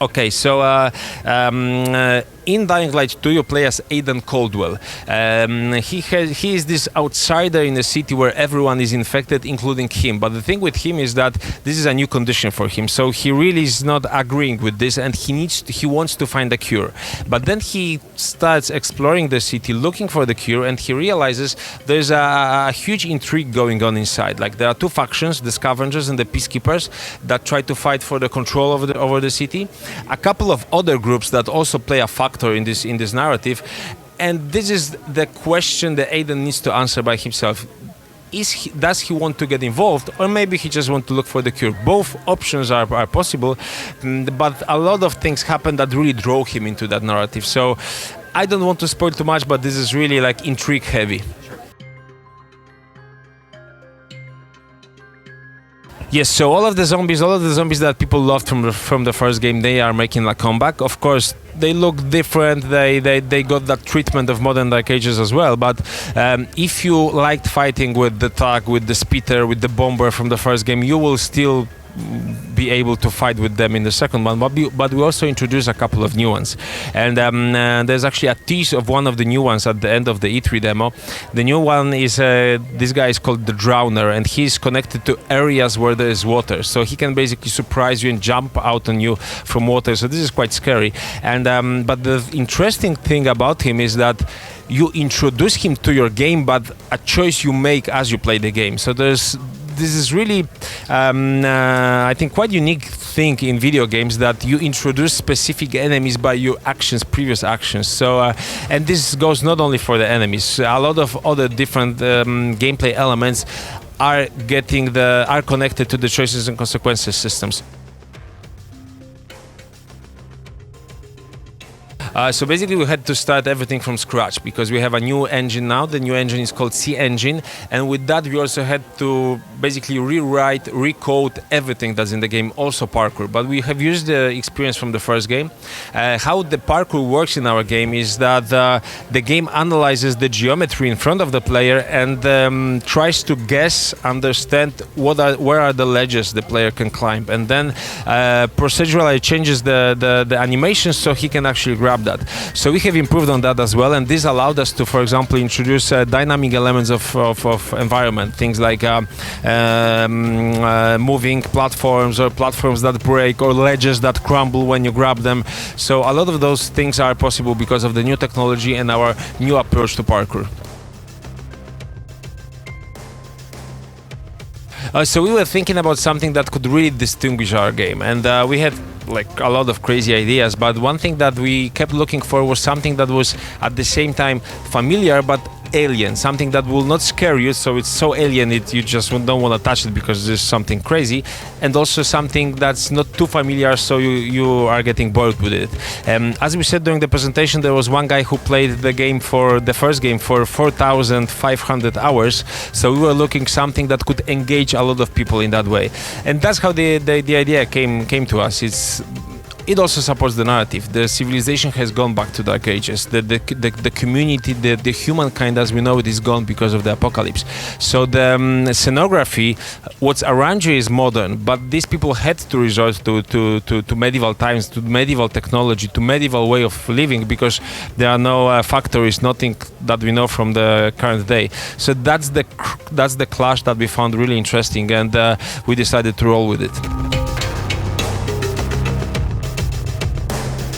Okay, so in Dying Light 2, you play as Aidan Caldwell. He is this outsider in a city where everyone is infected, including him. But the thing with him is that this is a new condition for him, so he really is not agreeing with this, and he wants to find a cure. But then he starts exploring the city, looking for the cure, and he realizes there's a huge intrigue going on inside. Like there are two factions, the Scavengers and the Peacekeepers, that try to fight for the control over the city. A couple of other groups that also play a factor in this narrative, and this is the question that Aidan needs to answer by himself. Does he want to get involved, or maybe he just wants to look for the cure? Both options are possible, but a lot of things happen that really draw him into that narrative. So I don't want to spoil too much, but this is really like intrigue heavy. Yes, so all of the zombies that people loved from the first game, they are making a comeback. Of course, they look different. They got that treatment of modern Dark Ages as well. But if you liked fighting with the Thug, with the Spitter, with the Bomber from the first game, you will still be able to fight with them in the second one, but we also introduced a couple of new ones, and there's actually a tease of one of the new ones at the end of the E3 demo. The new one is this guy is called the Drowner, and he's connected to areas where there is water, so he can basically surprise you and jump out on you from water, so this is quite scary. And but the interesting thing about him is that you introduce him to your game, but a choice you make as you play the game. So this is really, I think, quite unique thing in video games, that you introduce specific enemies by your previous actions. So, and this goes not only for the enemies. A lot of other different gameplay elements are connected to the choices and consequences systems. So basically we had to start everything from scratch because we have a new engine now. The new engine is called C Engine, and with that we also had to basically recode everything that's in the game, also parkour. But we have used the experience from the first game. How the parkour works in our game is that the game analyzes the geometry in front of the player and tries to understand where are the ledges the player can climb, and then procedurally changes the animations so he can actually grab that. So we have improved on that as well, and this allowed us to, for example, introduce dynamic elements of environment, things like moving platforms, or platforms that break, or ledges that crumble when you grab them. So a lot of those things are possible because of the new technology and our new approach to parkour. So we were thinking about something that could really distinguish our game, and we had like a lot of crazy ideas, but one thing that we kept looking for was something that was at the same time familiar but alien, something that will not scare you, so it's so alien you just don't want to touch it because there's something crazy, and also something that's not too familiar, so you are getting bored with it. As we said during the presentation, there was one guy who played the first game for 4,500 hours, so we were looking something that could engage a lot of people in that way, and that's how the idea came to us. It also supports the narrative. The civilization has gone back to Dark Ages. The community, the humankind as we know it, is gone because of the apocalypse. So the scenography, what's around you is modern, but these people had to resort to medieval times, to medieval technology, to medieval way of living, because there are no factories, nothing that we know from the current day. So that's the clash that we found really interesting, and we decided to roll with it.